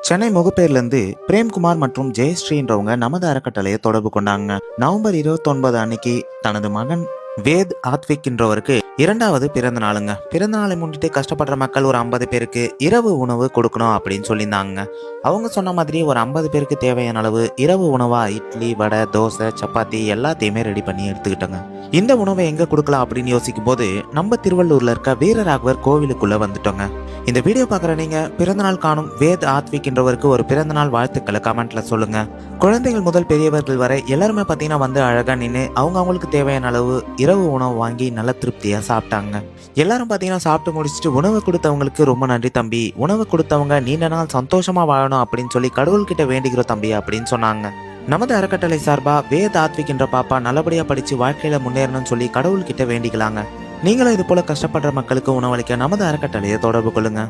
சென்னை முகப்பேர்லேருந்து பிரேம்குமார் மற்றும் ஜெயஸ்ரீன்றவங்க நமது அறக்கட்டளையை தொடர்பு கொண்டாங்க. நவம்பர் 29 அன்னைக்கு தனது மகன் வேத் ஆத்விக்ன்றவருக்கு 2வது பிறந்த நாளுங்க. பிறந்த நாளை முன்னிட்டு கஷ்டப்படுற மக்கள் ஒரு 50 பேருக்கு இரவு உணவு கொடுக்கணும் அப்படின்னு சொல்லியிருந்தாங்க. அவங்க சொன்ன மாதிரி ஒரு 50 பேருக்கு தேவையான அளவு இரவு உணவா இட்லி, வடை, தோசை, சப்பாத்தி எல்லாத்தையுமே ரெடி பண்ணி எடுத்துக்கிட்டோங்க. இந்த உணவை எங்க கொடுக்கலாம் அப்படின்னு யோசிக்கும் போது நம்ம திருவள்ளூர்ல இருக்க வீரராகவர் கோவிலுக்குள்ள வந்துட்டோங்க. இந்த வீடியோ பார்க்குற நீங்க பிறந்தநாள் காணும் வேத் ஆத்விக் என்றவருக்கு ஒரு பிறந்தநாள் வாழ்த்துக்களை கமெண்ட்ல சொல்லுங்க. குழந்தைகள் முதல் பெரியவர்கள் வரை எல்லாருமே பார்த்தீங்கன்னா வந்து அழகா நின்று அவங்களுக்கு தேவையான அளவு இரவு உணவு வாங்கி நல்ல திருப்தியா சாப்பிட்டாங்க. எல்லாரும் பார்த்தீங்கன்னா சாப்பிட்டு முடிச்சுட்டு உணவு கொடுத்தவங்களுக்கு ரொம்ப நன்றி தம்பி, உணவு கொடுத்தவங்க நீண்ட நாள் சந்தோஷமா வாழணும் அப்படின்னு சொல்லி கடவுள்கிட்ட வேண்டிக்கிறோம் தம்பி அப்படின்னு சொன்னாங்க. நமது அறக்கட்டளை சார்பா வேத் ஆத்விக் என்ற பாப்பா நல்லபடியா படிச்சு வாழ்க்கையில முன்னேறணும்னு சொல்லி கடவுள்கிட்ட வேண்டிக்கலாங்க. நீங்களும் இது போல கஷ்டப்படுற மக்களுக்கு உணவளிக்க நமது அறக்கட்டளையை தொடர்பு கொள்ளுங்க.